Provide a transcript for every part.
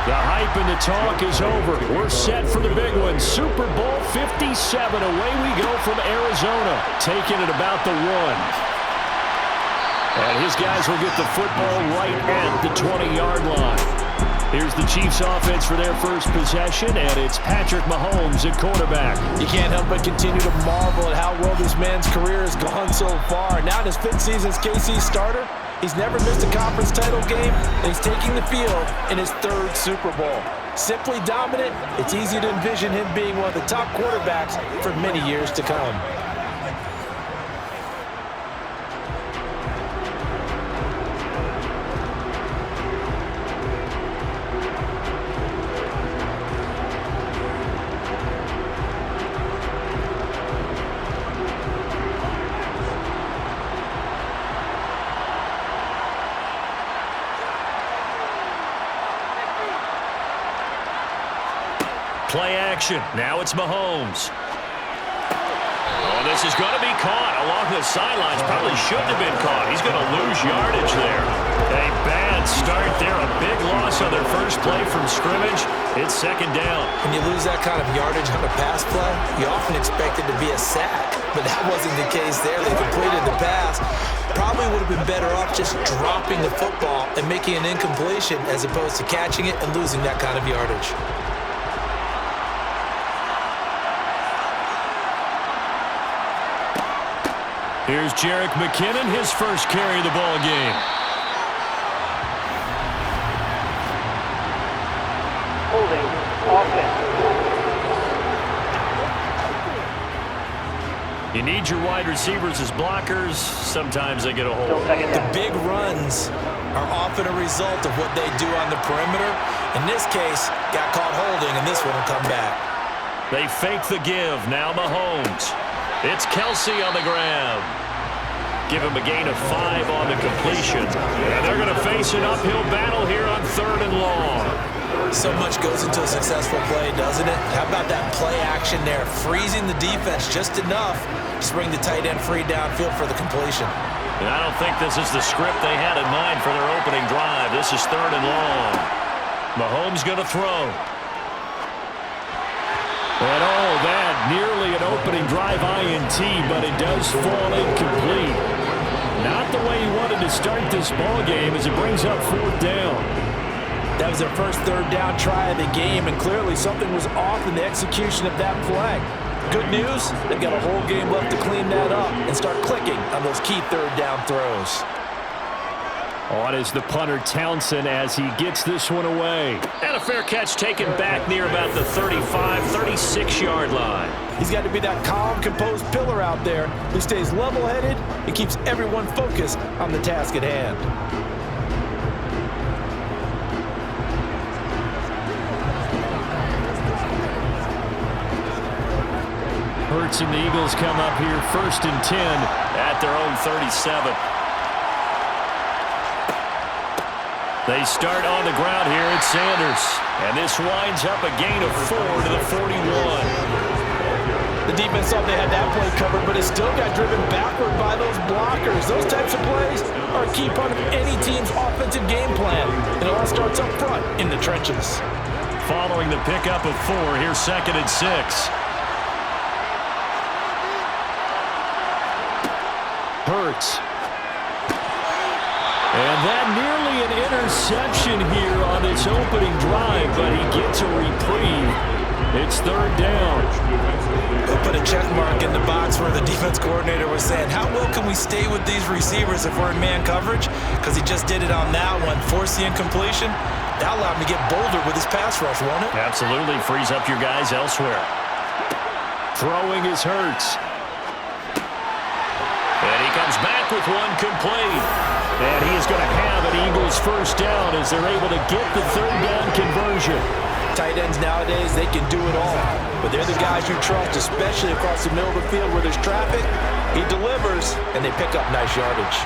The hype and the talk is over. We're set for the big one. Super Bowl 57. Away we go from Arizona. Taking it about the 1. And his guys will get the football right at the 20-yard line. Here's the Chiefs offense for their first possession, and it's Patrick Mahomes at quarterback. You can't help but continue to marvel at how well this man's career has gone so far. Now in his 5th season as KC's starter, he's never missed a conference title game, and he's taking the field in his 3rd Super Bowl. Simply dominant, it's easy to envision him being one of the top quarterbacks for many years to come. Play action. Now it's Mahomes. Oh, this is going to be caught along the sidelines. Probably shouldn't have been caught. He's going to lose yardage there. A bad start there. A big loss on their first play from scrimmage. It's 2nd down. When you lose that kind of yardage on a pass play, you often expect it to be a sack. But that wasn't the case there. They completed the pass. Probably would have been better off just dropping the football and making an incompletion as opposed to catching it and losing that kind of yardage. Here's Jerick McKinnon, his first carry of the ball game. Holding offense. You need your wide receivers as blockers. Sometimes they get a hold. The big runs are often a result of what they do on the perimeter. In this case, got caught holding, and this one will come back. They fake the give. Now Mahomes. It's Kelsey on the grab. Give him a gain of 5 on the completion. And they're going to face an uphill battle here on 3rd and long. So much goes into a successful play, doesn't it? How about that play action there? Freezing the defense just enough to bring the tight end free downfield for the completion. And I don't think this is the script they had in mind for their opening drive. This is 3rd and long. Mahomes going to throw. And oh, that nearly an opening drive INT, but it does fall incomplete. Not the way he wanted to start this ball game as it brings up 4th down. That was their first 3rd down try of the game, and clearly something was off in the execution of that play. Good news, they've got a whole game left to clean that up and start clicking on those key 3rd down throws. On is the punter Townsend as he gets this one away. And a fair catch taken back near about the 35, 36-yard line. He's got to be that calm, composed pillar out there who stays level-headed and keeps everyone focused on the task at hand. Hurts and the Eagles come up here 1st and 10 at their own 37. They start on the ground here at Sanders. And this winds up a gain of 4 to the 41. The defense thought they had that play covered, but it still got driven backward by those blockers. Those types of plays are a key part of any team's offensive game plan. And it all starts up front in the trenches. Following the pickup of 4, here's 2nd and 6. Hurts. And that nearly an interception here on its opening drive, but he gets a reprieve. It's 3rd down. They'll put a check mark in the box where the defense coordinator was saying, how well can we stay with these receivers if we're in man coverage? Because he just did it on that one, forced the incompletion. That allowed him to get bolder with his pass rush, won't it? Absolutely. Frees up your guys elsewhere. Throwing is Hurts. And he comes back with one complete. And he is going to have an Eagles first down as they're able to get the 3rd down conversion. Tight ends nowadays, they can do it all. But they're the guys you trust, especially across the middle of the field where there's traffic. He delivers, and they pick up nice yardage.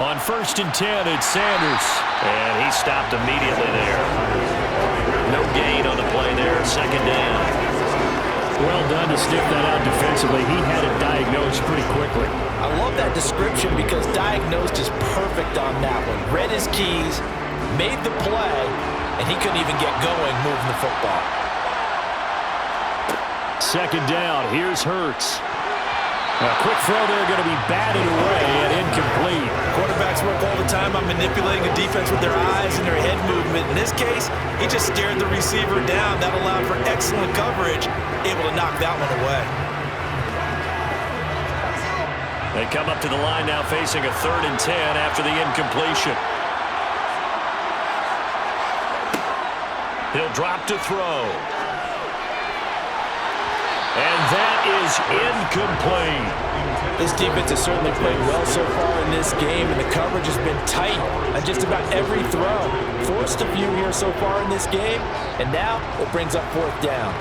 On 1st and 10, it's Sanders. And he stopped immediately there. No gain on the play there, 2nd down. Well done to sniff that out defensively. He had it diagnosed pretty quickly. I love that description because diagnosed is perfect on that one. Read his keys, made the play, and he couldn't even get going moving the football. Second down, here's Hurts. A quick throw there, going to be batted away and incomplete. Quarterbacks work all the time on manipulating a defense with their eyes and their head movement. In this case, he just stared the receiver down. That allowed for excellent coverage, able to knock that one away. They come up to the line now facing a 3rd and 10 after the incompletion. He'll drop to throw. And that is incomplete. This defense has certainly played well so far in this game, and the coverage has been tight on just about every throw. Forced a few here so far in this game, and now it brings up 4th down.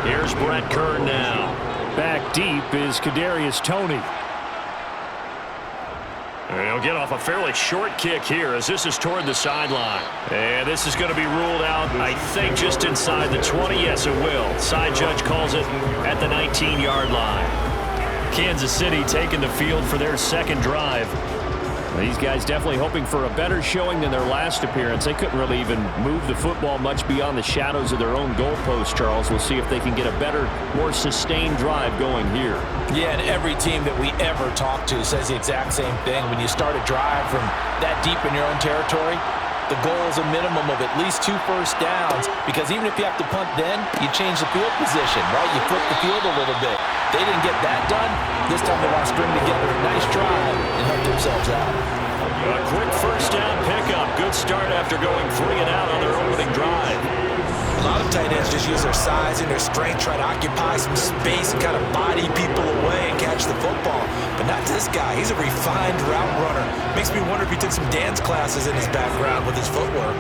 Here's Brett Kern now. Back deep is Kadarius Toney. And he'll get off a fairly short kick here as this is toward the sideline. And this is going to be ruled out, I think, just inside the 20. Yes, it will. Side judge calls it at the 19-yard line. Kansas City taking the field for their second drive. These guys definitely hoping for a better showing than their last appearance. They couldn't really even move the football much beyond the shadows of their own goalpost, Charles. We'll see if they can get a better, more sustained drive going here. Yeah, and every team that we ever talk to says the exact same thing. When you start a drive from that deep in your own territory, the goal is a minimum of at least 2 first downs, because even if you have to punt then, you change the field position, right? You flip the field a little bit. They didn't get that done. This time they want to string together a nice drive and help themselves out. A quick first down pickup. Good start after going 3 and out on their opening drive. A lot of tight ends just use their size and their strength, try to occupy some space and kind of body people away and catch the football. But not this guy. He's a refined route runner. Makes me wonder if he took some dance classes in his background with his footwork.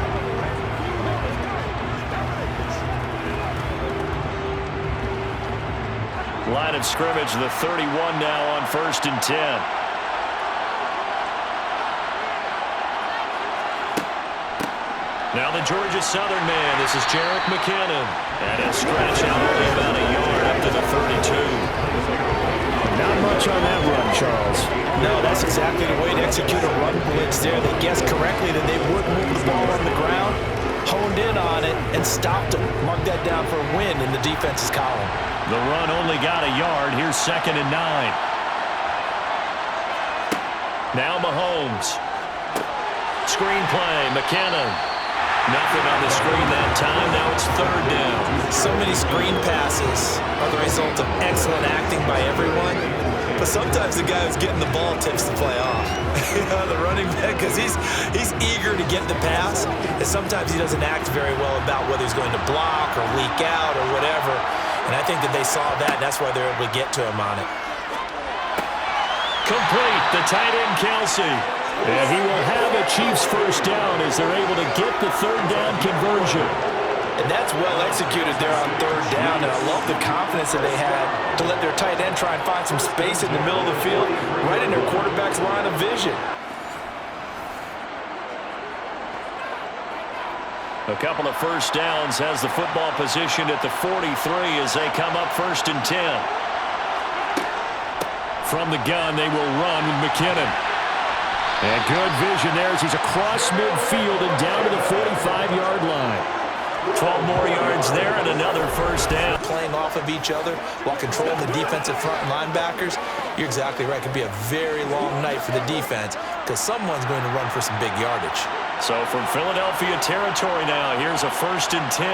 Line of scrimmage, the 31 now on 1st and 10. Now the Georgia Southern man. This is Jerick McKinnon. And a stretch out only about a yard up to the 32. Not much on that run, Charles. No, that's exactly the way to execute a run blitz there. They guessed correctly that they would move the ball on the ground, honed in on it, and stopped them. Mark that down for a win in the defense's column. The run only got a yard. Here's 2nd and 9. Now Mahomes. Screen play, McKinnon. Nothing on the screen that time. Now it's 3rd down. So many screen passes are the result of excellent acting by everyone. But sometimes the guy who's getting the ball tips the play off. The running back, because he's eager to get the pass. And sometimes he doesn't act very well about whether he's going to block or leak out or whatever. And I think that they saw that, and that's why they're able to get to him on it. Complete, the tight end Kelsey. And he will have a Chiefs first down as they're able to get the 3rd down conversion. And that's well executed there on 3rd down, and I love the confidence that they had to let their tight end try and find some space in the middle of the field, right in their quarterback's line of vision. A couple of first downs has the football positioned at the 43 as they come up 1st and 10. From the gun, they will run with McKinnon. And good vision there as he's across midfield and down to the 45-yard line. 12 more yards there and another first down. Playing off of each other while controlling the defensive front and linebackers, you're exactly right. It could be a very long night for the defense because someone's going to run for some big yardage. So from Philadelphia territory now, here's a 1st and 10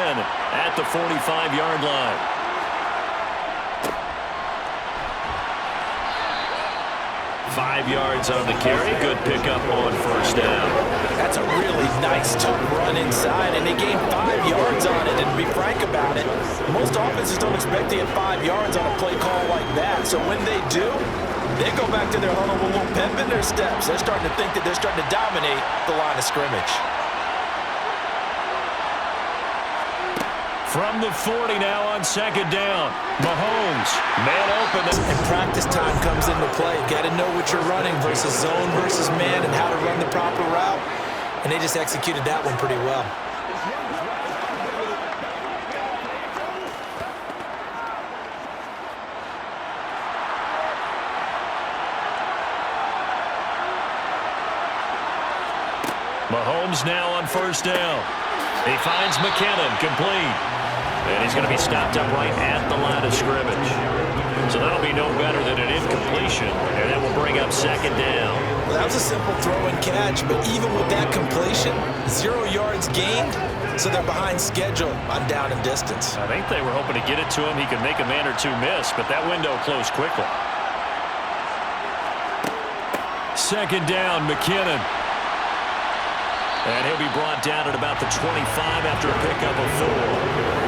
at the 45-yard line. Five yards on the carry. Good pickup on first down. That's a really nice tough run inside, and they gained 5 yards on it. And to be frank about it, most offenses don't expect to get 5 yards on a play call like that. So when they do, they go back to their huddle with a little pep in their steps. They're starting to think that they're starting to dominate the line of scrimmage. From the 40 now on 2nd down. Mahomes, man open. And practice time comes into play. Got to know what you're running versus zone versus man and how to run the proper route. And they just executed that one pretty well. Mahomes now on first down. He finds McKinnon, complete. And he's going to be stopped up right at the line of scrimmage. So that'll be no better than an incompletion, and that will bring up second down. Well, that was a simple throw and catch, but even with that completion, 0 yards gained, so they're behind schedule on down and distance. I think they were hoping to get it to him. He could make a man or two miss, but that window closed quickly. Second down, McKinnon. And he'll be brought down at about the 25 after a pickup of 4.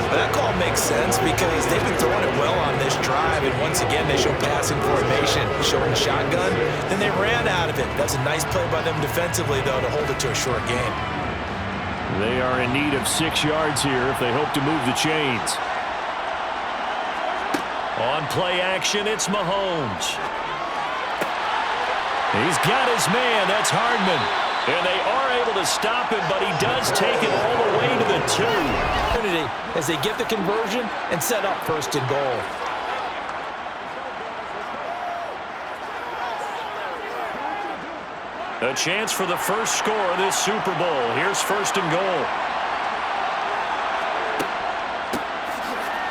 Well, that call makes sense because they've been throwing it well on this drive, and once again they show passing formation, showing shotgun. Then they ran out of it. That's a nice play by them defensively, though, to hold it to a short gain. They are in need of 6 yards here if they hope to move the chains. On play action, it's Mahomes. He's got his man. That's Hardman. And they are able to stop him, but he does take it all the way to the 2. As they get the conversion and set up first and goal. A chance for the first score of this Super Bowl. Here's first and goal.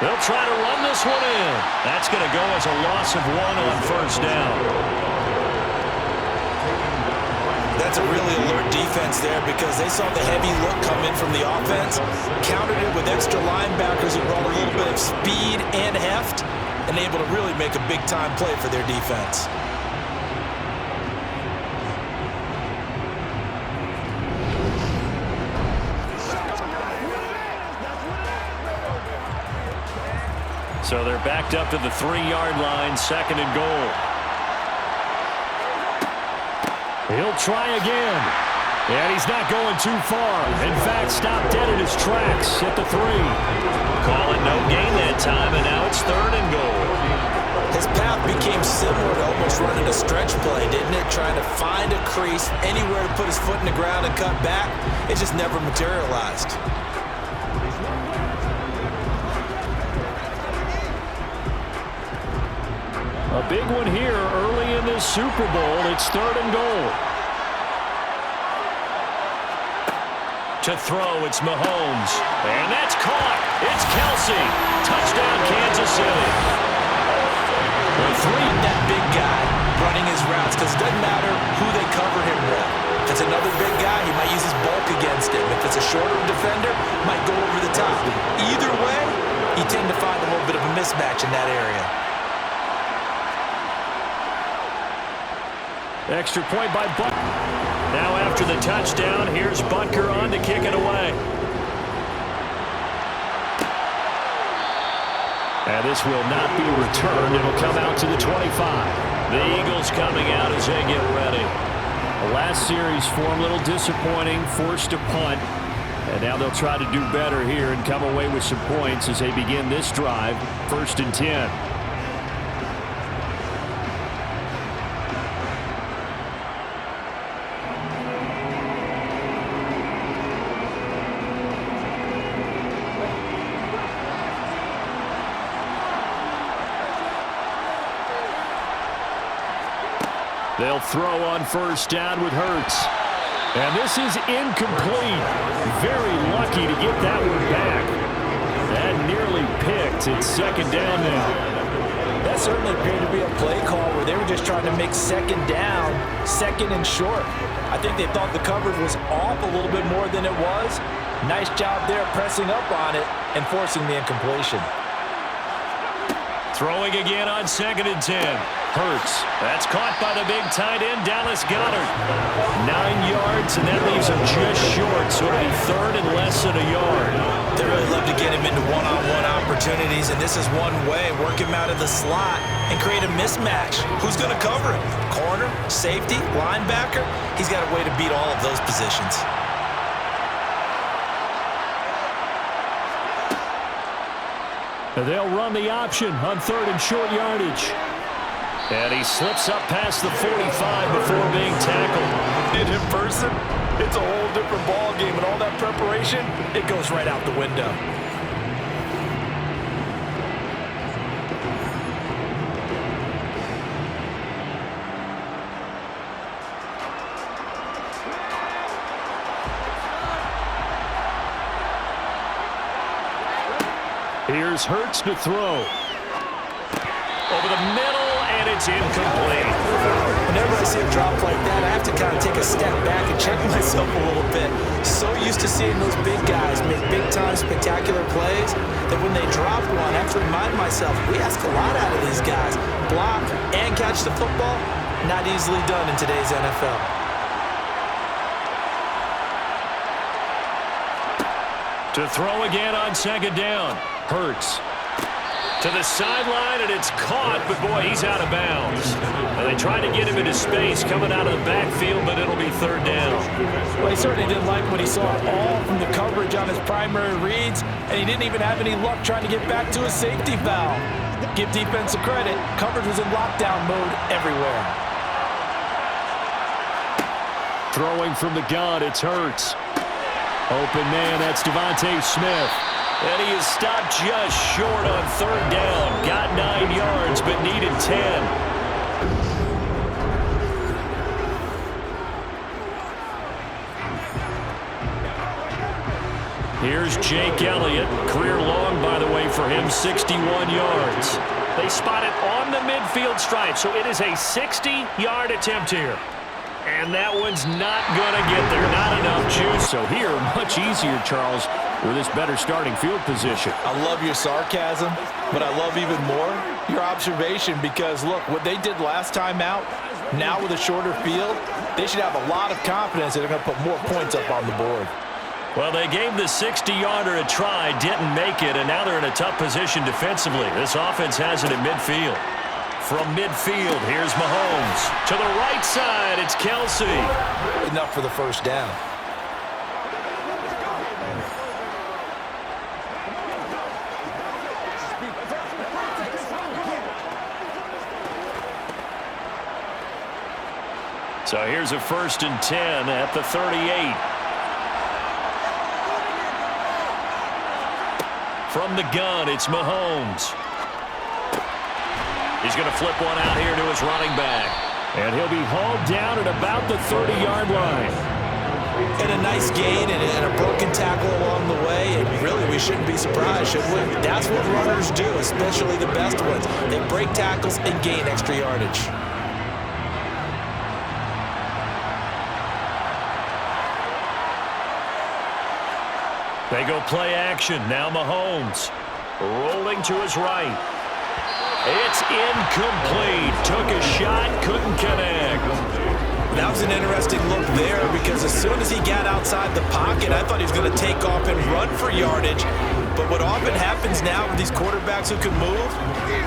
They'll try to run this one in. That's going to go as a loss of 1 on first down. That's a really alert defense there because they saw the heavy look come in from the offense, countered it with extra linebackers who brought a little bit of speed and heft, and able to really make a big-time play for their defense. So they're backed up to the 3-yard line, second and goal. He'll try again. And he's not going too far. In fact, stopped dead in his tracks at the 3. Call it no gain that time, and now it's third and goal. His path became similar to almost running a stretch play, didn't it? Trying to find a crease, anywhere to put his foot in the ground and cut back. It just never materialized. A big one here early in this Super Bowl. It's third and goal. To throw, it's Mahomes. And that's caught. It's Kelsey. Touchdown, Kansas City. The 3, that big guy running his routes, because it doesn't matter who they cover him with. If it's another big guy, he might use his bulk against him. If it's a shorter defender, might go over the top. Either way, you tend to find a little bit of a mismatch in that area. Extra point by Butker. Now after the touchdown, here's Butker on to kick it away. And this will not be returned. It'll come out to the 25. The Eagles coming out as they get ready. The last series for them, a little disappointing, forced to punt. And now they'll try to do better here and come away with some points as they begin this drive, first and 10. They'll throw on first down with Hurts. And this is incomplete. Very lucky to get that one back. That nearly picked. It's second down now. That certainly appeared to be a play call where they were just trying to make second down, second and short. I think they thought the coverage was off a little bit more than it was. Nice job there pressing up on it and forcing the incompletion. Throwing again on second and 10. Hurts. That's caught by the big tight end, Dallas Goedert. 9 yards, and that leaves him just short, so it'll be third and less than a yard. They really love to get him into one-on-one opportunities, and this is one way. Work him out of the slot and create a mismatch. Who's going to cover him? Corner, safety, linebacker? He's got a way to beat all of those positions. They'll run the option on third and short yardage. And he slips up past the 45 before being tackled. In person, it's a whole different ball game, and all that preparation, it goes right out the window. Here's Hurts to throw. Over the middle, and it's incomplete. Whenever I see a drop like that, I have to kind of take a step back and check myself a little bit. So used to seeing those big guys make big-time spectacular plays that when they drop one, I have to remind myself, we ask a lot out of these guys. Block and catch the football, not easily done in today's NFL. To throw again on second down. Hurts. To the sideline, and it's caught, but boy, he's out of bounds. Well, they tried to get him into space coming out of the backfield, but it'll be third down. Well, he certainly didn't like what he saw all from the coverage on his primary reads, and he didn't even have any luck trying to get back to his safety valve. Give defense a credit. Coverage was in lockdown mode everywhere. Throwing from the gun, it's Hurts. Open man, that's Devontae Smith. And he is stopped just short on third down. Got 9 yards, but needed 10. Here's Jake Elliott. Career long, by the way, for him, 61 yards. They spot it on the midfield stripe, so it is a 60-yard attempt here. And that one's not going to get there. Not enough juice. So here, much easier, Charles, with this better starting field position. I love your sarcasm, but I love even more your observation because, look, what they did last time out, now with a shorter field, they should have a lot of confidence that they're going to put more points up on the board. Well, they gave the 60-yarder a try, didn't make it, and now they're in a tough position defensively. This offense has it in midfield. From midfield, here's Mahomes. To the right side, it's Kelsey. Enough for the first down. So here's a 1st and 10 at the 38. From the gun, it's Mahomes. He's going to flip one out here to his running back. And he'll be hauled down at about the 30-yard line. And a nice gain and a broken tackle along the way. And really, we shouldn't be surprised, should we? That's what runners do, especially the best ones. They break tackles and gain extra yardage. They go play action. Now Mahomes rolling to his right. It's incomplete. Took a shot, couldn't connect. That was an interesting look there because as soon as he got outside the pocket, I thought he was going to take off and run for yardage. But what often happens now with these quarterbacks who can move,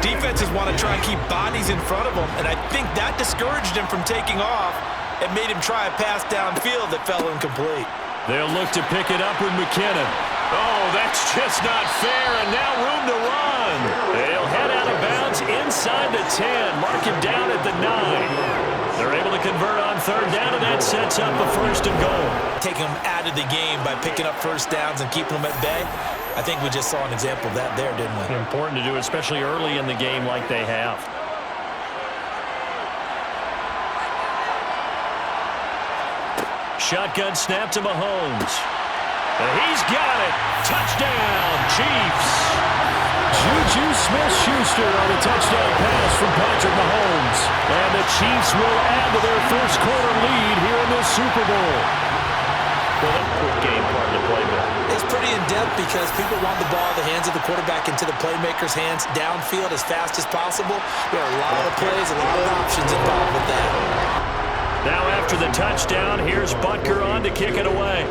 defenses want to try and keep bodies in front of them, and I think that discouraged him from taking off and made him try a pass downfield that fell incomplete. They'll look to pick it up with McKinnon. Oh, that's just not fair, and now room to run. They'll head out of bounds inside the 10, mark him down at the 9. They're able to convert on third down, and that sets up a 1st and goal. Taking them out of the game by picking up first downs and keeping them at bay. I think we just saw an example of that there, didn't we? Important to do, especially early in the game like they have. Shotgun snap to Mahomes. And he's got it. Touchdown, Chiefs. Juju Smith-Schuster on a touchdown pass from Patrick Mahomes. And the Chiefs will add to their first quarter lead here in this Super Bowl. Well, that's a quick game part of the playbook. It's pretty in-depth because people want the ball in the hands of the quarterback into the playmaker's hands downfield as fast as possible. There are a lot of plays, a lot of options involved with that. Now after the touchdown, here's Butker on to kick it away.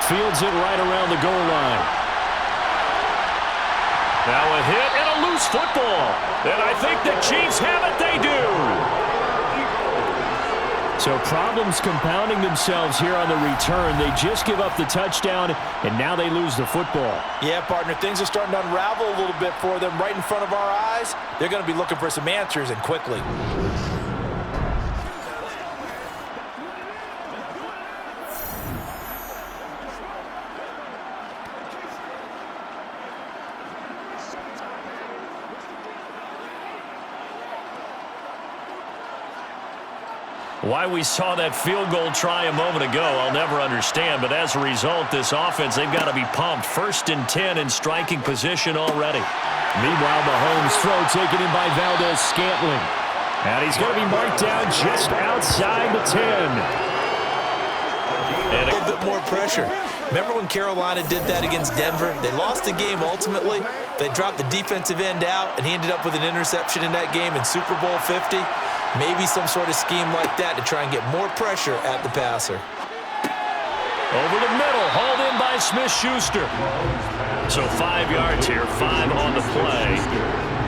Fields it right around the goal line. Now a hit and a loose football. And I think the Chiefs have it. They do. So problems compounding themselves here on the return. They just give up the touchdown, and now they lose the football. Yeah, partner, things are starting to unravel a little bit for them right in front of our eyes. They're going to be looking for some answers, and quickly. Why we saw that field goal try a moment ago, I'll never understand. But as a result, this offense, they've got to be pumped. 1st and 10 in striking position already. Meanwhile, Mahomes' throw taken in by Valdez-Scantling. And he's going to be marked down just outside the 10. And a little bit more pressure. Remember when Carolina did that against Denver? They lost the game ultimately. They dropped the defensive end out, and he ended up with an interception in that game in Super Bowl 50. Maybe some sort of scheme like that to try and get more pressure at the passer. Over the middle, hauled in by Smith-Schuster. So 5 yards here, 5 on the play.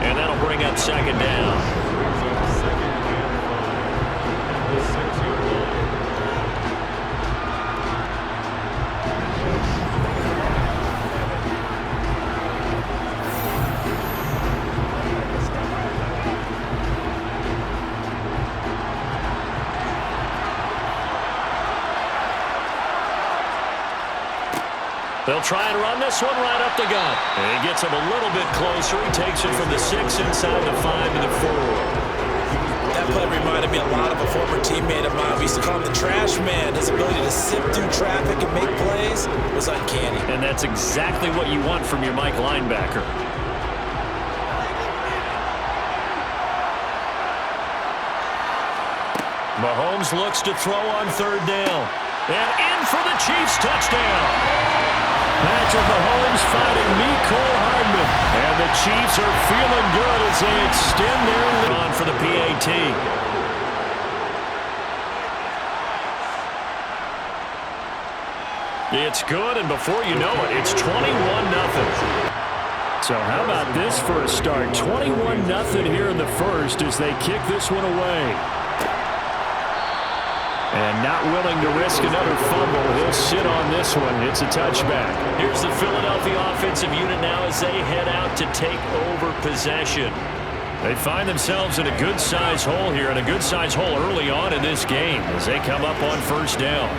And that'll bring up 2nd down. They'll try and run this one right up the gut. And he gets him a little bit closer. He takes it from the 6 inside the 5 to the 4. That play reminded me a lot of a former teammate of mine. We used to call him the trash man. His ability to sift through traffic and make plays was uncanny. And that's exactly what you want from your Mike linebacker. Mahomes looks to throw on 3rd down. And in for the Chiefs touchdown. Patrick Mahomes fighting Mecole Hardman. And the Chiefs are feeling good as they extend their lead on for the PAT. It's good, and before you know it, it's 21-0. So how about this for a start? 21-0 here in the first as they kick this one away. And not willing to risk another fumble. He'll sit on this one. It's a touchback. Here's the Philadelphia offensive unit now as they head out to take over possession. They find themselves in a good-sized hole here, and a good-sized hole early on in this game as they come up on 1st down.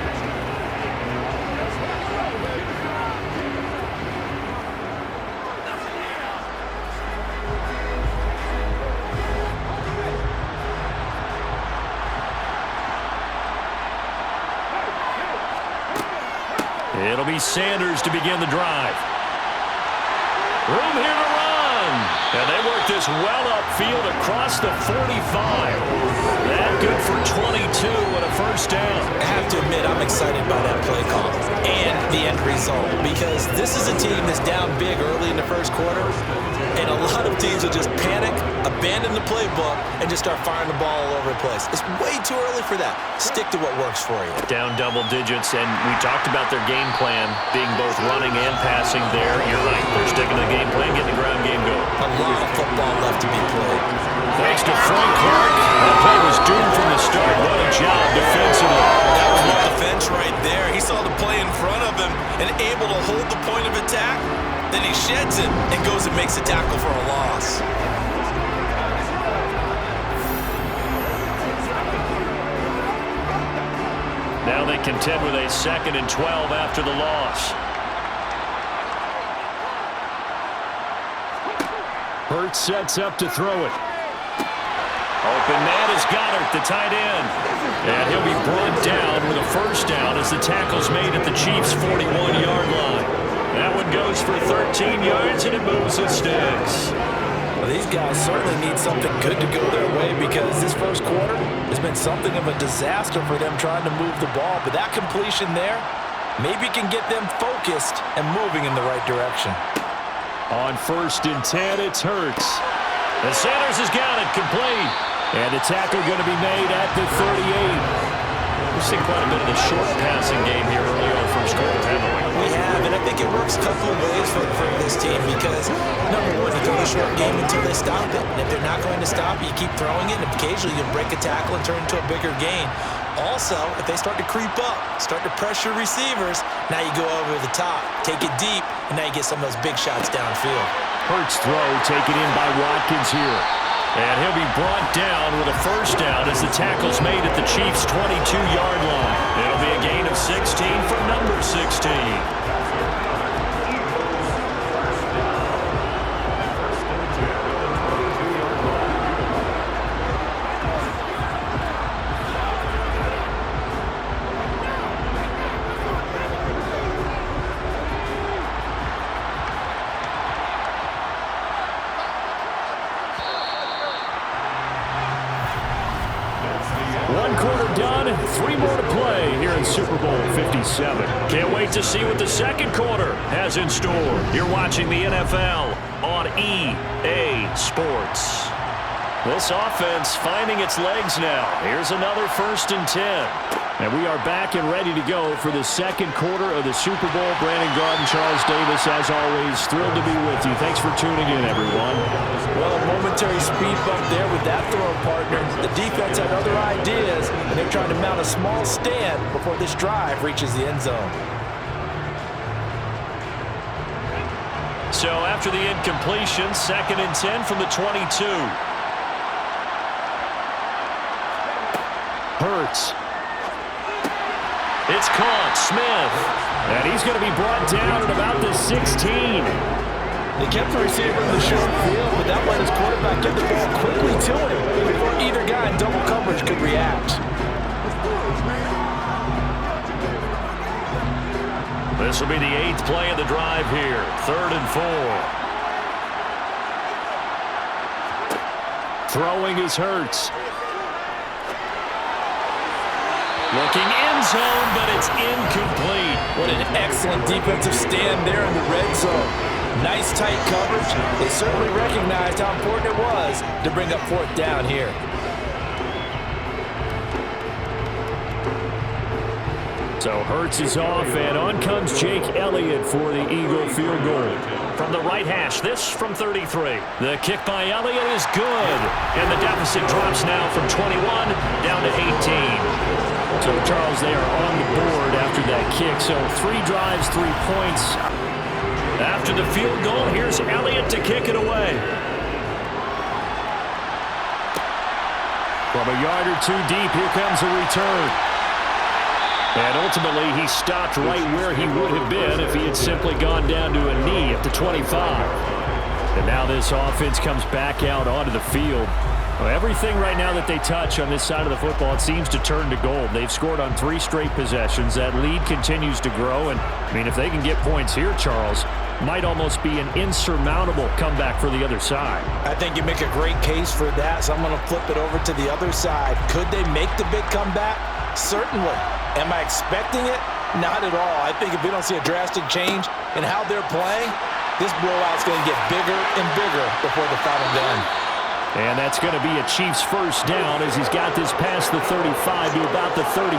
It'll be Sanders to begin the drive. Room here to run. And they work this well upfield across the 45. That good for 22 and a 1st down. I have to admit, I'm excited by that play call and the end result because this is a team that's down big early in the 1st quarter, and a lot of teams will just panic, abandon the playbook, and just start firing the ball all over the place. It's way too early for that. Stick to what works for you. Down double digits, and we talked about their game plan being both running and passing there. You're right. They're sticking to the game plan, getting the ground game going. A lot of football left to be played. Thanks to Frank Clark. That play was doomed from the start. What a job defensively. That was one defense right there. He saw the play in front of him and able to hold the point of attack. Then he sheds it and goes and makes a tackle for a loss. Now they contend with a 2nd and 12 after the loss. Hurts sets up to throw it. Open man is Goddard, the tight end. And he'll be brought down with a 1st down as the tackle's made at the Chiefs' 41-yard line. That one goes for 13 yards, and it moves the sticks. Well, these guys certainly need something good to go their way because this 1st quarter has been something of a disaster for them trying to move the ball. But that completion there maybe can get them focused and moving in the right direction. On 1st and 10, it's Hurts. And Sanders has got it complete. And the tackle going to be made at the 38. We've seen quite a bit of the short passing game here early on 1st quarter, haven't we? We have, and I think it works a couple of ways for this team because, number one, you throw the short game until they stop it. And if they're not going to stop it, you keep throwing it, and occasionally you break a tackle and turn it into a bigger gain. Also, if they start to creep up, start to pressure receivers, now you go over the top, take it deep, and now you get some of those big shots downfield. Hurts throw taken in by Watkins here. And he'll be brought down with a 1st down as the tackle's made at the Chiefs' 22-yard line. It'll be a gain of 16 for number 16. quarter done. 3 more to play here in Super Bowl 57. Can't wait to see what the second quarter has in store. You're watching the NFL on EA Sports. This offense finding its legs now. Here's another 1st and 10. And we are back and ready to go for the second quarter of the Super Bowl. Brandon Garden, Charles Davis, as always, thrilled to be with you. Thanks for tuning in, everyone. Well, a momentary speed bump there with that throw, partner. The defense had other ideas, and they're trying to mount a small stand before this drive reaches the end zone. So after the incompletion, 2nd and 10 from the 22. Hurts. It's caught. Smith. And he's going to be brought down at about the 16. They kept the receiver in the short field, but that let his quarterback get the ball quickly to him before either guy in double coverage could react. This will be the 8th play of the drive here. 3rd and 4. Throwing is Hurts. Looking end zone, but it's incomplete. What an excellent defensive stand there in the red zone. Nice tight coverage. They certainly recognized how important it was to bring up 4th down here. So Hurts is off, and on comes Jake Elliott for the Eagle field goal. From the right hash, this from 33. The kick by Elliott is good. And the deficit drops now from 21 down to 18. So, Charles, they are on the board after that kick. So 3 drives, 3 points. After the field goal, here's Elliott to kick it away. From a yard or 2 deep, here comes a return. And ultimately, he stopped right where he would have been if he had simply gone down to a knee at the 25. And now this offense comes back out onto the field. Well, everything right now that they touch on this side of the football, it seems to turn to gold. They've scored on 3 straight possessions. That lead continues to grow. And, I mean, if they can get points here, Charles, might almost be an insurmountable comeback for the other side. I think you make a great case for that, so I'm going to flip it over to the other side. Could they make the big comeback? Certainly. Am I expecting it? Not at all. I think if we don't see a drastic change in how they're playing, this blowout's going to get bigger and bigger before the final gun. And that's going to be a Chiefs 1st down as he's got this past the 35 to about the 37.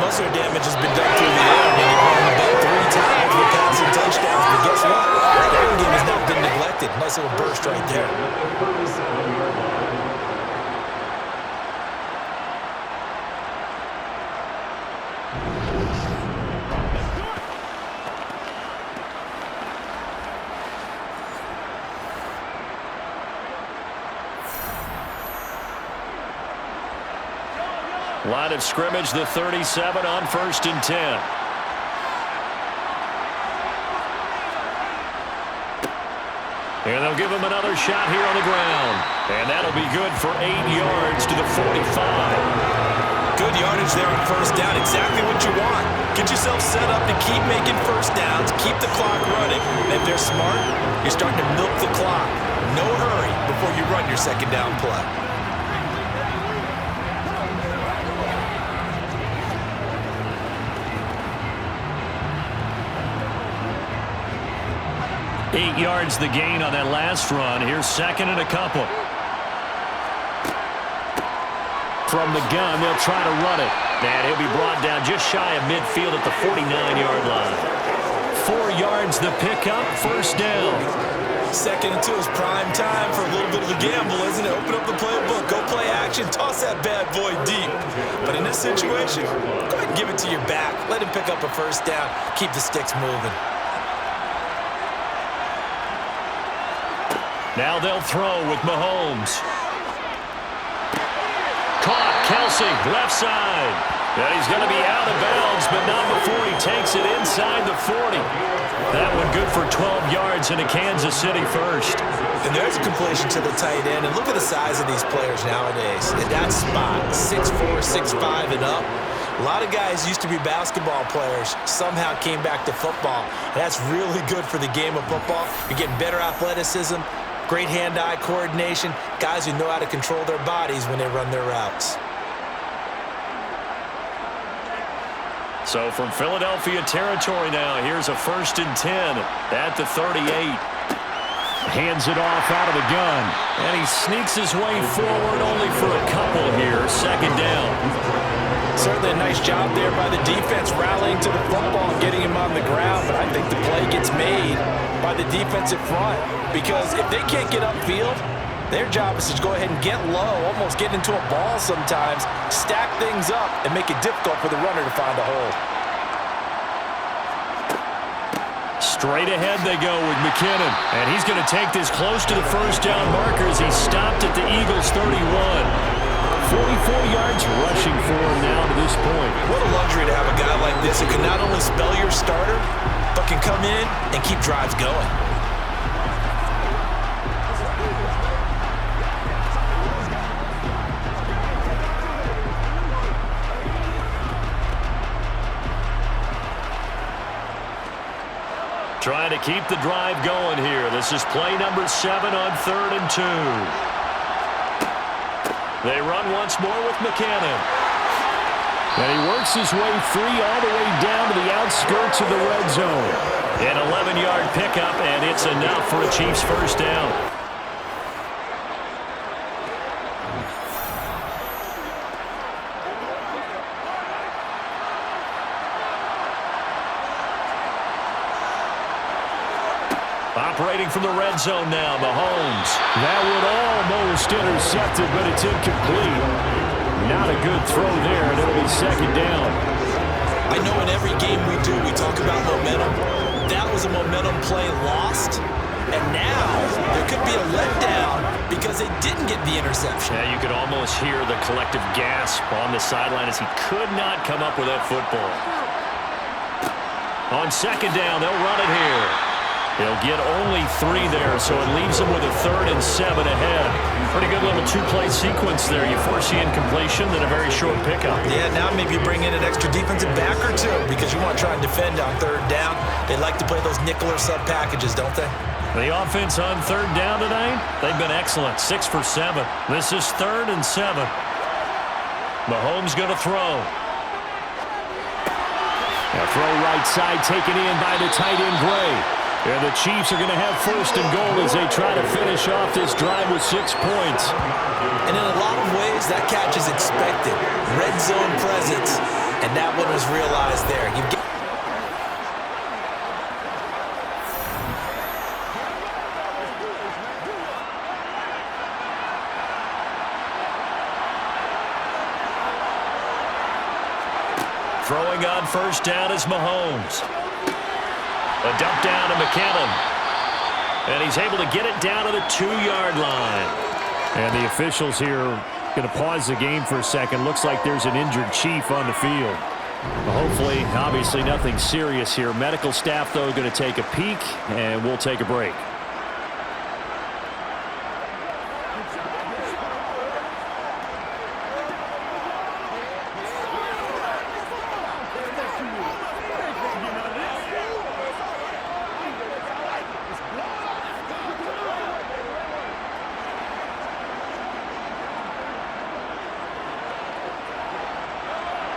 Most of their damage has been done through the air. They've run the ball 3 times with passing touchdowns. But guess what? That air game has not been neglected. Nice little burst right there. Line of scrimmage, the 37 on 1st and 10. And they'll give him another shot here on the ground. And that'll be good for 8 yards to the 45. Good yardage there on 1st down. Exactly what you want. Get yourself set up to keep making 1st downs, keep the clock running. And if they're smart, you're starting to milk the clock. No hurry before you run your 2nd down play. Eight yards the gain on that last run. Here's 2nd and a couple. From the gun, they'll try to run it. And he'll be brought down just shy of midfield at the 49-yard line. 4 yards the pickup, 1st down. 2nd and 2 is prime time for a little bit of a gamble, isn't it? Open up the playbook, go play action, toss that bad boy deep. But in this situation, go ahead and give it to your back. Let him pick up a 1st down, keep the sticks moving. Now they'll throw with Mahomes. Caught, Kelsey, left side. And he's going to be out of bounds, but not before he takes it inside the 40. That one good for 12 yards into Kansas City 1st. And there's a completion to the tight end. And look at the size of these players nowadays. In that spot, 6'4", 6'5", and up. A lot of guys used to be basketball players, somehow came back to football. And that's really good for the game of football. You're getting better athleticism, great hand-eye coordination, guys who know how to control their bodies when they run their routes. So from Philadelphia territory now, here's a 1st and 10 at the 38. Hands it off out of the gun. And he sneaks his way forward only for a couple here. 2nd down. Certainly a nice job there by the defense rallying to the football and getting him on the ground. But I think the play gets made by the defensive front. Because if they can't get upfield, their job is to go ahead and get low, almost get into a ball sometimes, stack things up, and make it difficult for the runner to find a hole. Straight ahead they go with McKinnon. And he's going to take this close to the 1st down marker as he stopped at the Eagles' 31. 44 yards rushing for him now to this point. What a luxury to have a guy like this who can not only spell your starter, but can come in and keep drives going. Trying to keep the drive going here. This is play number 7 on 3rd and 2. They run once more with McKinnon. And he works his way free all the way down to the outskirts of the red zone. An 11-yard pickup, and it's enough for a Chiefs 1st down. Operating from the red zone now, Mahomes. That would almost intercept it, but it's incomplete. Not a good throw there, and it'll be 2nd down. I know in every game we do, we talk about momentum. That was a momentum play lost, and now there could be a letdown because they didn't get the interception. Yeah, you could almost hear the collective gasp on the sideline as he could not come up with that football. On 2nd down, they'll run it here. He'll get only 3 there, so it leaves him with a 3rd and 7 ahead. Pretty good little 2-play sequence there. You force the incompletion, then a very short pickup. Yeah, now maybe you bring in an extra defensive back or two because you want to try and defend on 3rd down. They like to play those nickel or sub packages, don't they? The offense on 3rd down tonight, they've been excellent. 6 for 7. This is 3rd and 7. Mahomes going to throw. A throw right side taken in by the tight end Gray. And the Chiefs are going to have 1st and goal as they try to finish off this drive with 6 points. And in a lot of ways, that catch is expected. Red zone presence, and that one was realized there. Throwing on 1st down is Mahomes. A dump down to McKinnon. And he's able to get it down to the 2-yard line. And the officials here going to pause the game for a second. Looks like there's an injured Chief on the field. Hopefully, obviously nothing serious here. Medical staff, though, going to take a peek, and we'll take a break.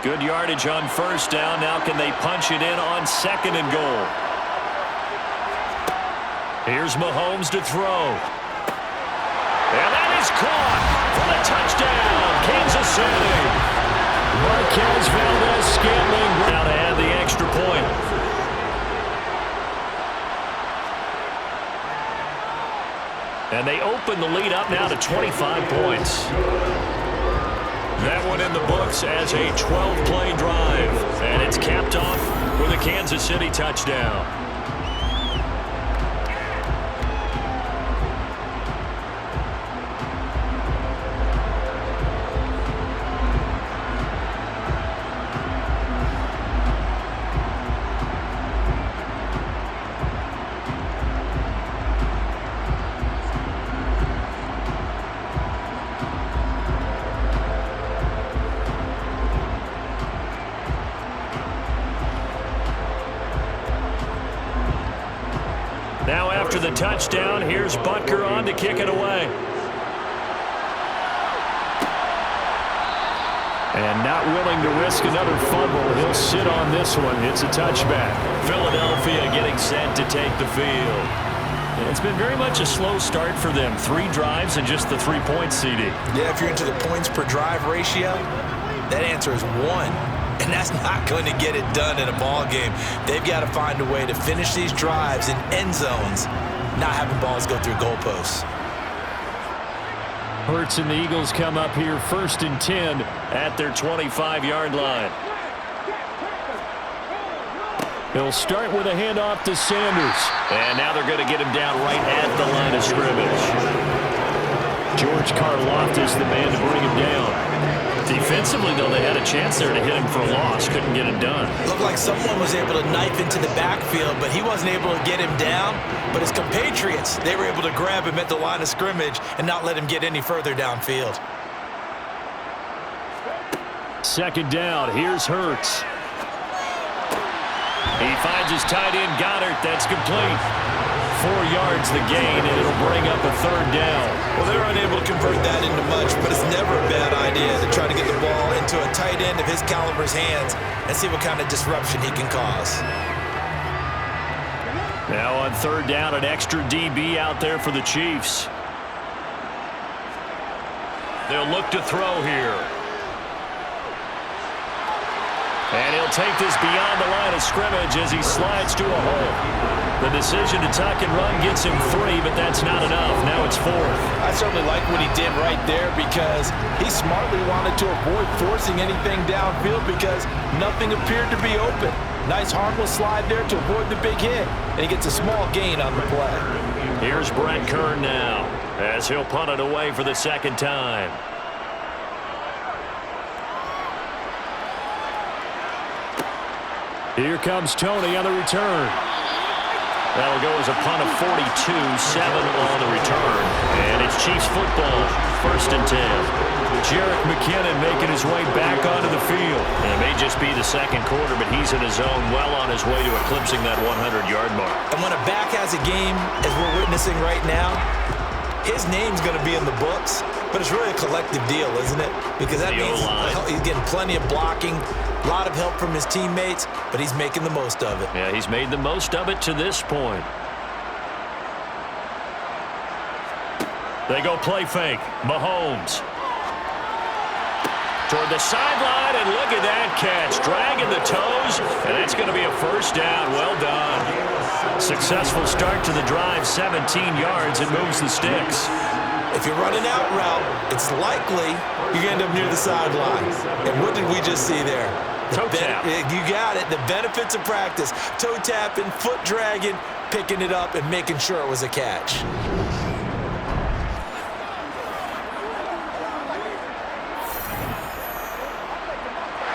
Good yardage on 1st down. Now can they punch it in on 2nd and goal? Here's Mahomes to throw. And that is caught for the touchdown, Kansas City. Marquez Valdez-Scantling now to add the extra point. And they open the lead up now to 25 points. That one in the books as a 12-play drive. And it's capped off with a Kansas City touchdown. Now after the touchdown, here's Butker on to kick it away. And not willing to risk another fumble. He'll sit on this one. It's a touchback. Philadelphia getting set to take the field. It's been very much a slow start for them. 3 drives and just the 3 points, CD. Yeah, if you're into the points per drive ratio, that answer is 1. And that's not going to get it done in a ball game. They've got to find a way to finish these drives in end zones, not having balls go through goalposts. Hurts and the Eagles come up here 1st and 10 at their 25-yard line. He'll start with a handoff to Sanders. And now they're going to get him down right at the line of scrimmage. George Karlaftis, the man to bring him down. Defensively, though, they had a chance there to hit him for a loss. Couldn't get it done. Looked like someone was able to knife into the backfield, but he wasn't able to get him down. But his compatriots, they were able to grab him at the line of scrimmage and not let him get any further downfield. 2nd down. Here's Hurts. He finds his tight end, Goddard. That's complete. 4 yards the gain, and it'll bring up a 3rd down. Well, they're unable to convert that into much, but it's never a bad idea to try to get the ball into a tight end of his caliber's hands and see what kind of disruption he can cause. Now on 3rd down, an extra DB out there for the Chiefs. They'll look to throw here. And he'll take this beyond the line of scrimmage as he slides to a hole. The decision to tuck and run gets him 3, but that's not enough. Now it's 4th. I certainly like what he did right there because he smartly wanted to avoid forcing anything downfield because nothing appeared to be open. Nice harmless slide there to avoid the big hit, and he gets a small gain on the play. Here's Brent Kern now as he'll punt it away for the 2nd time. Here comes Tony on the return. That'll go as a punt of 42, 7 on the return. And it's Chiefs football, 1st and 10. Jerick McKinnon making his way back onto the field. And it may just be the 2nd quarter, but he's in his zone, well on his way to eclipsing that 100-yard mark. And when a back has a game, as we're witnessing right now, his name's going to be in the books, but it's really a collective deal, isn't it? Because that means he's getting plenty of blocking, a lot of help from his teammates, but he's making the most of it. Yeah, he's made the most of it to this point. They go play fake. Mahomes. Toward the sideline, and look at that catch. Dragging the toes, and that's going to be a 1st down. Well done. Successful start to the drive, 17 yards, and moves the sticks. If you're running out route, it's likely you're going to end up near the sideline. And what did we just see there? Toe tap. You got it. The benefits of practice. Toe tapping, foot dragging, picking it up, and making sure it was a catch.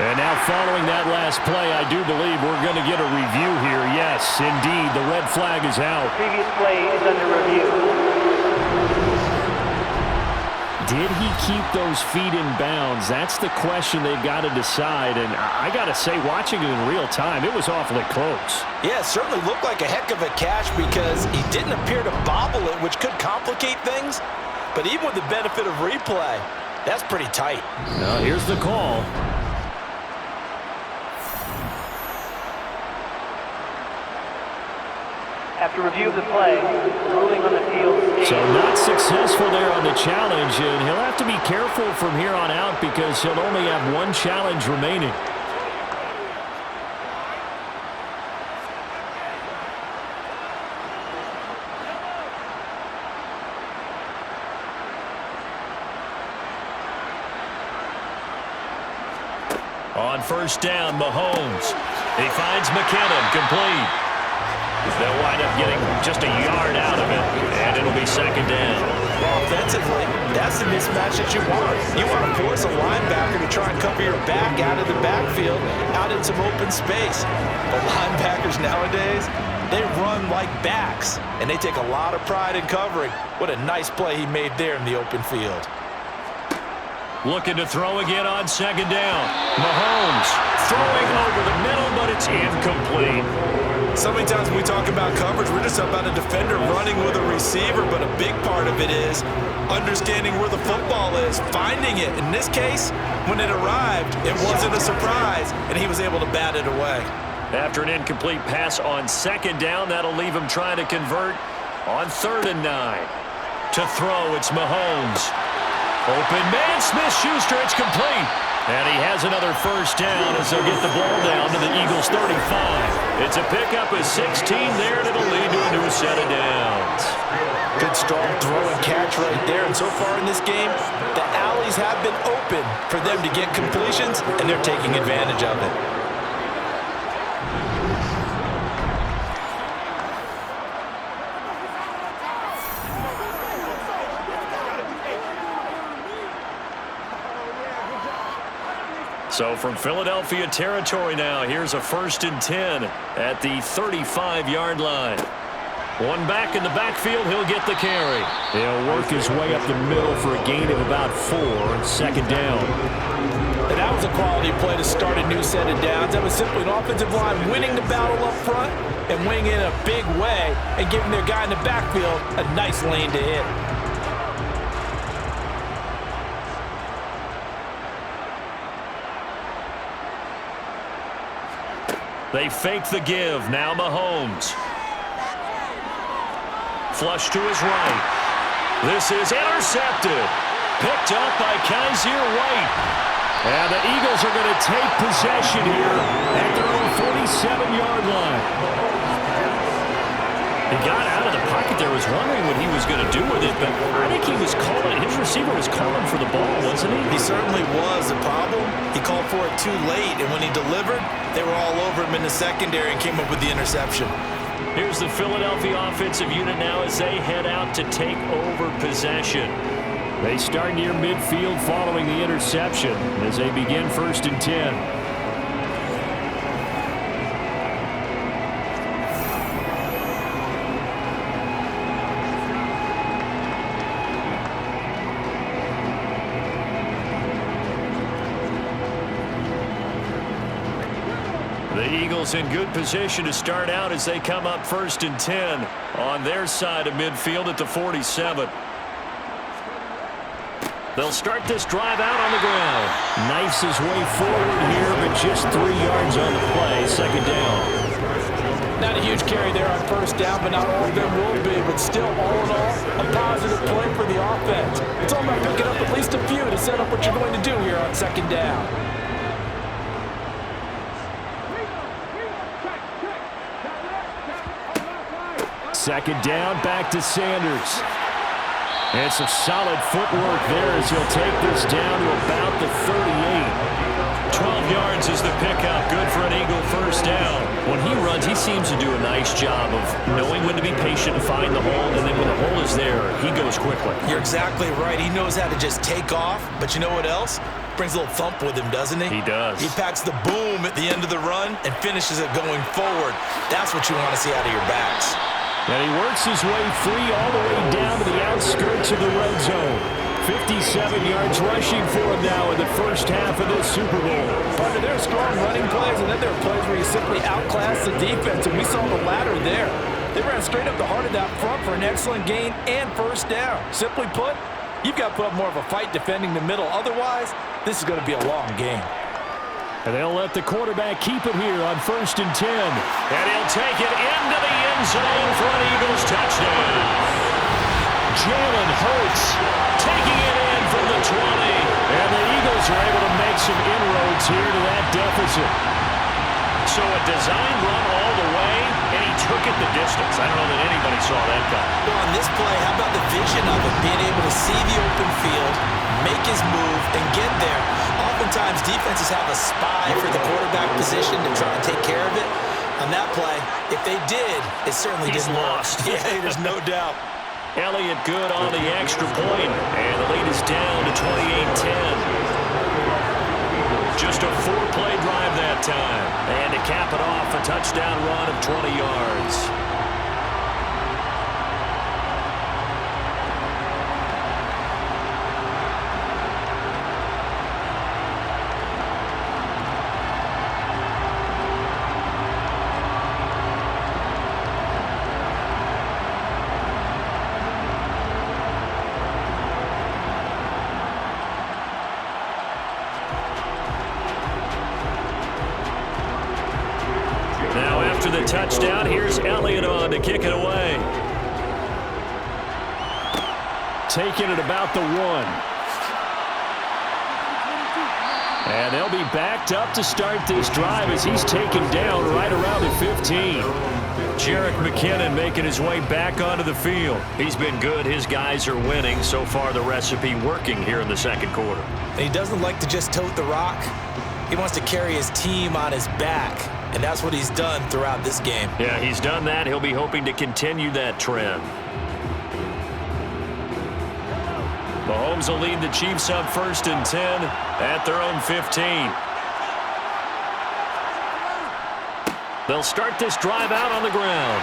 And now following that last play, I do believe we're going to get a review here. Yes, indeed, the red flag is out. Previous play is under review. Did he keep those feet in bounds? That's the question they've got to decide. And I got to say, watching it in real time, it was awfully close. Yeah, it certainly looked like a heck of a catch because he didn't appear to bobble it, which could complicate things. But even with the benefit of replay, that's pretty tight. Now, here's the call. After review of the play, ruling on the field. So not successful there on the challenge, and he'll have to be careful from here on out because he'll only have 1 challenge remaining. On 1st down, Mahomes. He finds McKinnon, complete. They'll wind up getting just a yard out of it, and it'll be 2nd down. Well, offensively, that's the mismatch that you want. You want to force a linebacker to try and cover your back out of the backfield, out in some open space. But linebackers nowadays, they run like backs, and they take a lot of pride in covering. What a nice play he made there in the open field. Looking to throw again on 2nd down. Mahomes throwing over the middle, but it's incomplete. So many times when we talk about coverage, we're just about a defender running with a receiver, but a big part of it is understanding where the football is, finding it. In this case, when it arrived, it wasn't a surprise, and he was able to bat it away. After an incomplete pass on second down, that'll leave him trying to convert on 3rd and 9. To throw, it's Mahomes. Open man, Smith-Schuster, it's complete. And he has another first down as they'll get the ball down to the Eagles' 35. It's a pickup of 16 there, and it'll lead to a new set of downs. Good strong throw and catch right there. And so far in this game, the alleys have been open for them to get completions, and they're taking advantage of it. So from Philadelphia territory now, here's a 1st and 10 at the 35-yard line. One back in the backfield, he'll get the carry. He'll work his way up the middle for a gain of about 4, 2nd down. And that was a quality play to start a new set of downs. That was simply an offensive line winning the battle up front and winning in a big way and giving their guy in the backfield a nice lane to hit. They fake the give. Now Mahomes. Flush to his right. This is intercepted. Picked up by Kaiser White. And the Eagles are going to take possession here at their own 47-yard line. He got out of the pocket there, was wondering what he was going to do with it, but I think he was calling, his receiver was calling for the ball, wasn't he? He certainly was. The problem, he called for it too late, and when he delivered, they were all over him in the secondary and came up with the interception. Here's the Philadelphia offensive unit now as they head out to take over possession. They start near midfield following the interception as they begin 1st and 10. The Eagles in good position to start out as they come up 1st and 10 on their side of midfield at the 47. They'll start this drive out on the ground. Knifes his way forward here, but just 3 yards on the play. 2nd down. Not a huge carry there on 1st down, but not all of them will be. But still, all in all, a positive play for the offense. It's all about picking up at least a few to set up what you're going to do here on 2nd down. 2nd down, back to Sanders. And some solid footwork there as he'll take this down to about the 38. 12 yards is the pickup. Good for an Eagle 1st down. When he runs, he seems to do a nice job of knowing when to be patient and find the hole, and then when the hole is there, he goes quickly. You're exactly right. He knows how to just take off, but you know what else? Brings a little thump with him, doesn't he? He does. He packs the boom at the end of the run and finishes it going forward. That's what you want to see out of your backs. And he works his way free all the way down to the outskirts of the red zone. 57 yards rushing for him now in the 1st half of this Super Bowl. Partner, there are strong running plays, and then there are plays where you simply outclass the defense, and we saw the latter there. They ran straight up the heart of that front for an excellent gain and 1st down. Simply put, you've got to put up more of a fight defending the middle. Otherwise, this is going to be a long game. And they'll let the quarterback keep it here on 1st and 10. And he'll take it into the end zone for an Eagles touchdown. Jalen Hurts taking it in from the 20. And the Eagles are able to make some inroads here to that deficit. So a design run all the way, and he took it the distance. I don't know that anybody saw that coming. Well, on this play, how about the vision of it? Being able to see the open field, make his move, and get there. Oftentimes, defenses have a spy for the quarterback position to try and take care of it. On that play, if they did, it certainly didn't work. Lost. Yeah, there's no doubt. Elliott good on the extra point, and the lead is down to 28-10. Just a 4-play drive that time. And to cap it off, a touchdown run of 20 yards. touchdown. Here's Elliott on to kick it away. Taking it about the 1. And they'll be backed up to start this drive as he's taken down right around the 15. Jerick McKinnon making his way back onto the field. He's been good. His guys are winning. So far, the recipe working here in the second quarter. And he doesn't like to just tote the rock. He wants to carry his team on his back, and that's what he's done throughout this game. Yeah, he's done that. He'll be hoping to continue that trend. Mahomes will lead the Chiefs up 1st and 10 at their own 15. They'll start this drive out on the ground.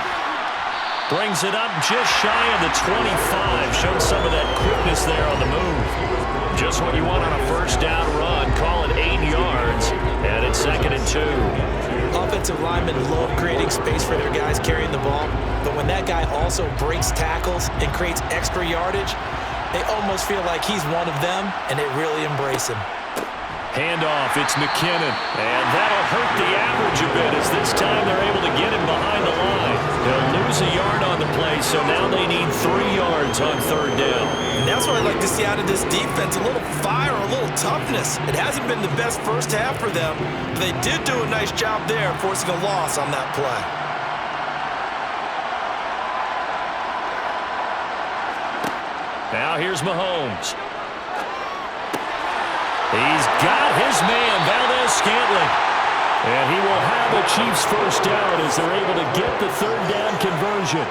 Brings it up just shy of the 25. Showed some of that quickness there on the move. Just what you want on a first down run. Call it 8 yards. And it's 2nd and 2. Offensive linemen love creating space for their guys carrying the ball. But when that guy also breaks tackles and creates extra yardage, they almost feel like he's one of them, and they really embrace him. Handoff, it's McKinnon. And that'll hurt the average a bit as this time they're able to get him behind the line. They'll lose a yard on the play, so now they need 3 yards on 3rd down. And that's what I'd like to see out of this defense, a little fire, a little toughness. It hasn't been the best first half for them, but they did do a nice job there forcing a loss on that play. Now here's Mahomes. He's got his man, Valdez-Scantling. And he will have a Chiefs first down as they're able to get the 3rd down conversion.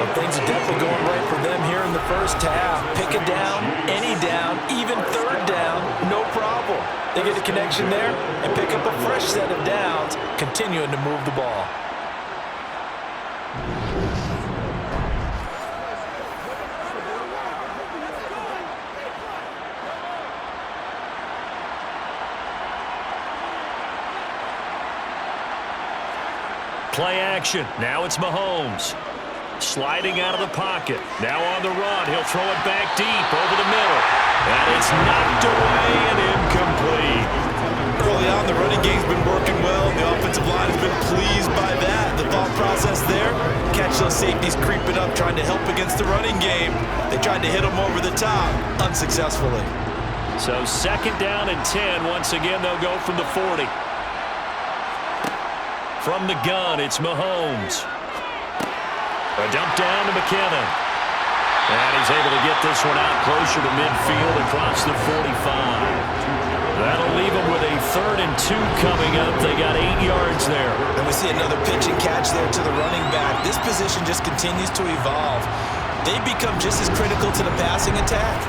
But things are definitely going right for them here in the first half. Pick a down, any down, even 3rd down, no problem. They get a connection there and pick up a fresh set of downs, continuing to move the ball. Play action. Now it's Mahomes. Sliding out of the pocket. Now on the run. He'll throw it back deep over the middle. And it's knocked away and incomplete. Early on, the running game's been working well. The offensive line has been pleased by that. The thought process there, catch those safeties creeping up, trying to help against the running game. They tried to hit them over the top, unsuccessfully. So 2nd down and 10. Once again, they'll go from the 40. From the gun, it's Mahomes. A dump down to McKinnon. And he's able to get this one out closer to midfield across the 45. That'll leave them with a 3rd and 2 coming up. They got 8 yards there. And we see another pitch and catch there to the running back. This position just continues to evolve. They become just as critical to the passing attack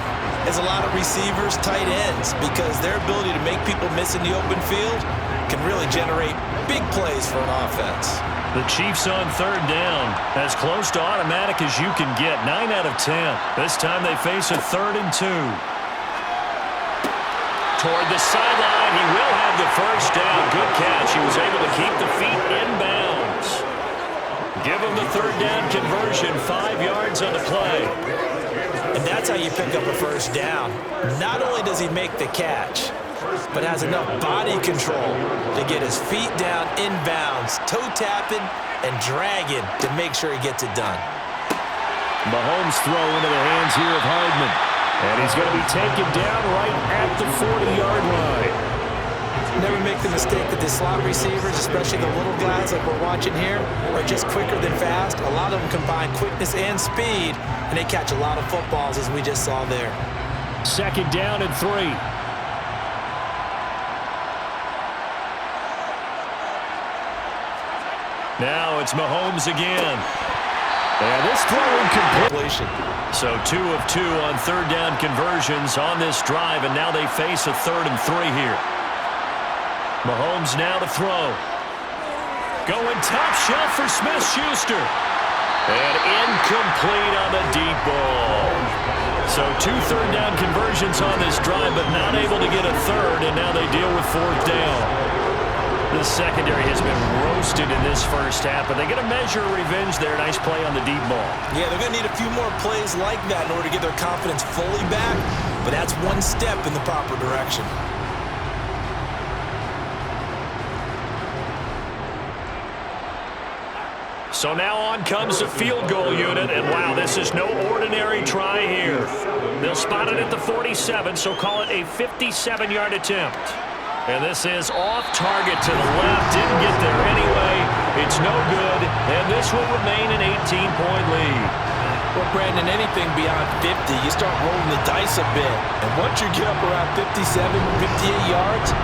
as a lot of receivers, tight ends, because their ability to make people miss in the open field can really generate big plays for an offense. The Chiefs on 3rd down, as close to automatic as you can get. 9 out of 10. This time they face a 3rd and 2. Toward the sideline, he will have the first down. Good catch. He was able to keep the feet in bounds. Give him the 3rd down conversion. 5 yards on the play. And that's how you pick up a first down. Not only does he make the catch, but has enough body control to get his feet down inbounds, toe-tapping and dragging to make sure he gets it done. Mahomes throw into the hands here of Hardman. And he's going to be taken down right at the 40-yard line. Never make the mistake that the slot receivers, especially the little guys like we're watching here, are just quicker than fast. A lot of them combine quickness and speed, and they catch a lot of footballs, as we just saw there. 2nd down and 3. Now it's Mahomes again. And this throw incompletion. So 2 of 2 on 3rd down conversions on this drive, and now they face a 3rd and 3 here. Mahomes now to throw. Going top shelf for Smith-Schuster. And incomplete on the deep ball. So 2 3rd down conversions on this drive, but not able to get a 3rd, and now they deal with 4th down. The secondary has been roasted in this first half, but they get a measure of revenge there. Nice play on the deep ball. Yeah, they're going to need a few more plays like that in order to get their confidence fully back, but that's one step in the proper direction. So now on comes the field goal unit, and wow, this is no ordinary try here. They'll spot it at the 47, so call it a 57-yard attempt. And this is off target to the left. Didn't get there anyway. It's no good, and this will remain an 18-point lead. Well, Brandon, anything beyond 50, you start rolling the dice a bit. And once you get up around 57, 58 yards,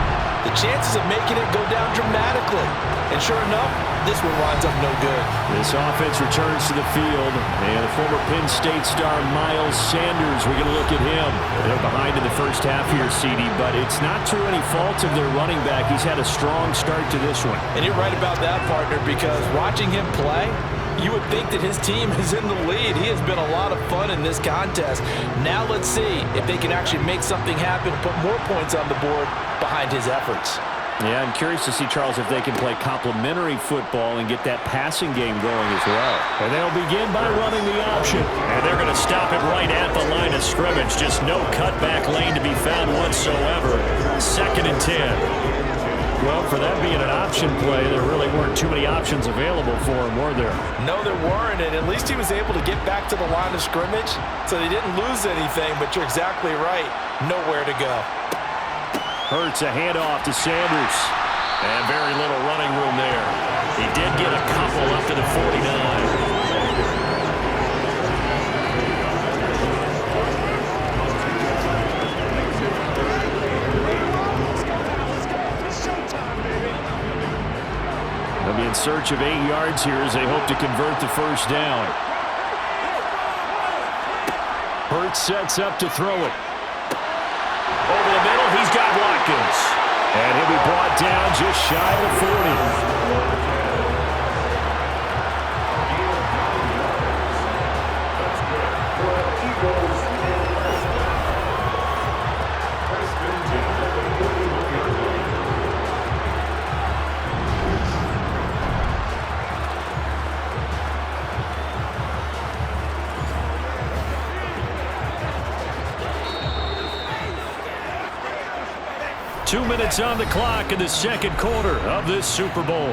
the chances of making it go down dramatically. And sure enough, this one winds up no good. This offense returns to the field, and the former Penn State star Miles Sanders, we're going to look at him. They're behind in the first half here, CD, but it's not through any fault of their running back. He's had a strong start to this one. And you're right about that, partner, because watching him play, you would think that his team is in the lead. He has been a lot of fun in this contest. Now let's see if they can actually make something happen, put more points on the board behind his efforts. Yeah, I'm curious to see, Charles, if they can play complementary football and get that passing game going as well. And they'll begin by running the option. And they're going to stop it right at the line of scrimmage. Just no cutback lane to be found whatsoever. 2nd and 10. Well, for that being an option play, there really weren't too many options available for him, were there? No, there weren't, and at least he was able to get back to the line of scrimmage, so they didn't lose anything, but you're exactly right. Nowhere to go. Hurts a handoff to Sanders. And very little running room there. He did get a couple up to the 49. They'll be in search of 8 yards here as they hope to convert the first down. Hurts sets up to throw it. Over the middle, he's got Watkins. And he'll be brought down just shy of the 40. 2 minutes on the clock in the second quarter of this Super Bowl.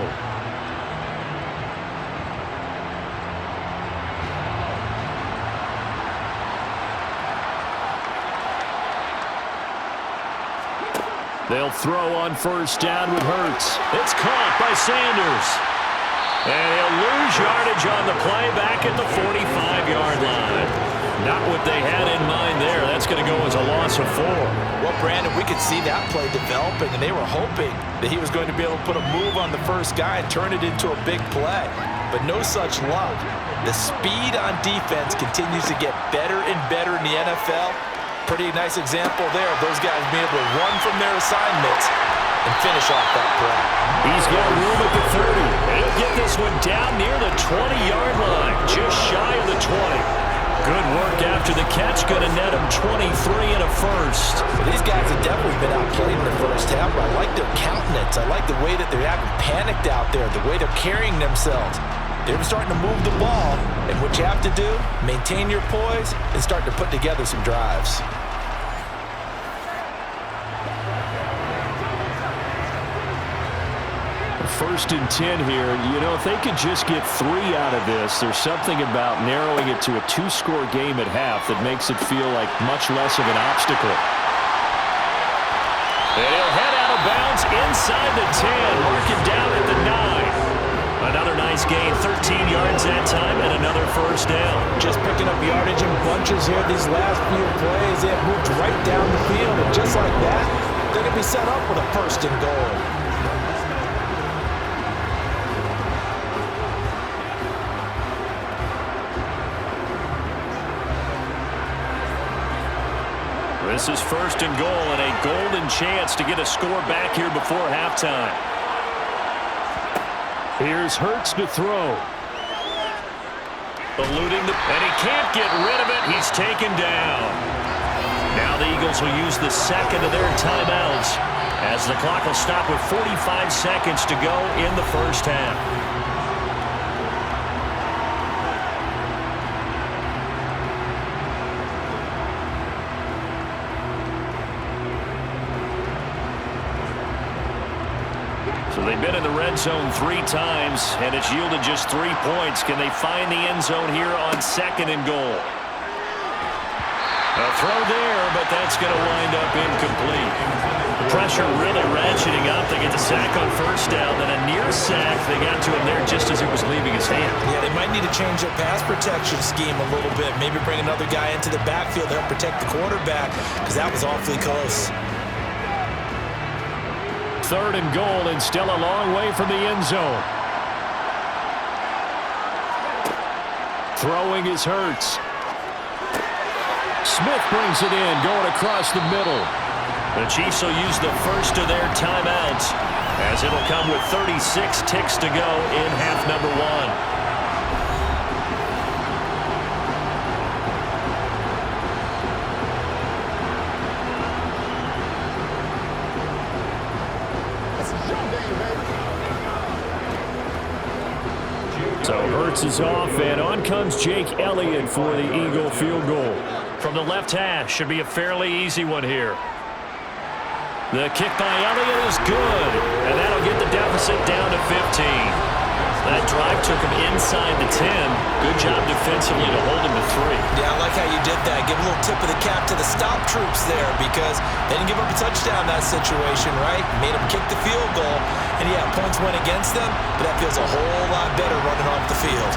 They'll throw on first down with Hurts. It's caught by Sanders. And he'll lose yardage on the play back at the 45-yard line. Not what they had in mind there. That's going to go as a loss of 4. Well, Brandon, we could see that play developing, and they were hoping that he was going to be able to put a move on the first guy and turn it into a big play. But no such luck. The speed on defense continues to get better and better in the NFL. Pretty nice example there of those guys being able to run from their assignments and finish off that play. He's got room at the 30. He'll get this one down near the 20-yard line, just shy of the 20. Good work after the catch. Going to net him 23 and a first. Well, these guys have definitely been outplayed in the first half. I like their countenance. I like the way that they're having panicked out there, the way they're carrying themselves. They're starting to move the ball, and what you have to do, maintain your poise and start to put together some drives. First and 10 here. You know, if they could just get 3 out of this, there's something about narrowing it to a 2-score game at half that makes it feel like much less of an obstacle. And he'll head out of bounds inside the 10, working down at the 9. Another nice gain, 13 yards that time, and another first down. Just picking up yardage in bunches here these last few plays. They have moved right down the field, and just like that, they're going to be set up with a first and goal. This is first and goal and a golden chance to get a score back here before halftime. Here's Hurts to throw. Eluding and he can't get rid of it. He's taken down. Now the Eagles will use the second of their timeouts as the clock will stop with 45 seconds to go in the first half. So they've been in the red zone 3 times, and it's yielded just 3 points. Can they find the end zone here on 2nd and goal? A throw there, but that's going to wind up incomplete. The pressure really ratcheting up. They get the sack on 1st down, then a near sack. They got to him there just as it was leaving his hand. Yeah, they might need to change their pass protection scheme a little bit. Maybe bring another guy into the backfield to help protect the quarterback, because that was awfully close. 3rd and goal, and still a long way from the end zone. Throwing is Hurts. Smith brings it in, going across the middle. The Chiefs will use the first of their timeouts, as it'll come with 36 ticks to go in half number 1. So Hurts is off, and on comes Jake Elliott for the Eagle field goal. From the left hash, should be a fairly easy one here. The kick by Elliott is good, and that'll get the deficit down to 15. That drive took him inside the 10. Good job defensively to hold him to 3. Yeah, I like how you did that. Give a little tip of the cap to the stop troops there, because they didn't give up a touchdown in that situation, right? Made them kick the field goal, and yeah, points went against them, but that feels a whole lot better running off the field.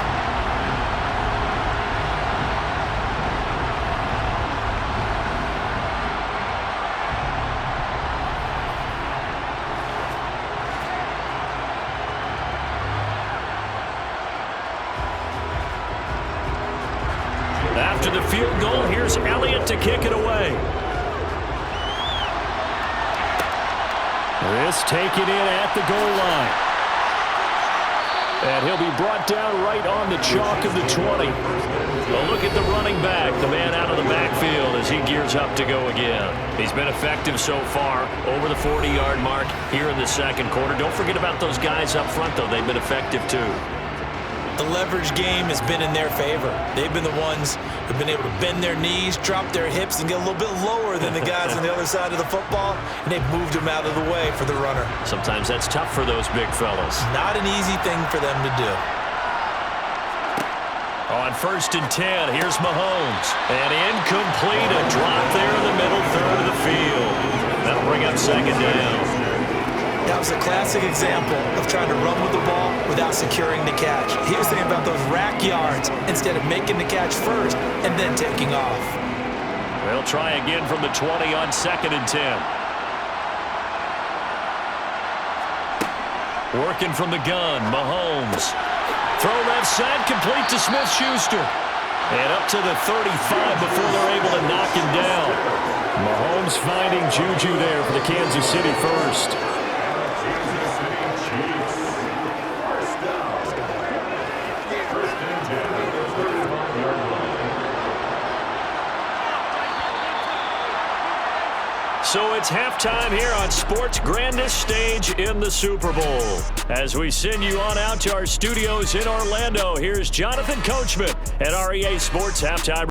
After the field goal, here's Elliott to kick it away. This taken in at the goal line. And he'll be brought down right on the chalk of the 20. Well, look at the running back, the man out of the backfield as he gears up to go again. He's been effective so far, over the 40-yard mark here in the 2nd quarter. Don't forget about those guys up front, though. They've been effective, too. The leverage game has been in their favor. They've been the ones who've been able to bend their knees, drop their hips, and get a little bit lower than the guys on the other side of the football, and they've moved them out of the way for the runner. Sometimes that's tough for those big fellas. Not an easy thing for them to do. On 1st and 10, here's Mahomes. And incomplete, a drop there in the middle 3rd of the field. That'll bring up 2nd down. That was a classic example of trying to run with the ball without securing the catch. He was thinking about those rack yards instead of making the catch first and then taking off. They'll try again from the 20 on 2nd and 10. Working from the gun, Mahomes. Throw left side, complete to Smith-Schuster. And up to the 35 before they're able to knock him down. Mahomes finding Juju there for the Kansas City first. So it's halftime here on sports' grandest stage in the Super Bowl. As we send you on out to our studios in Orlando, here's Jonathan Coachman at REA Sports Halftime.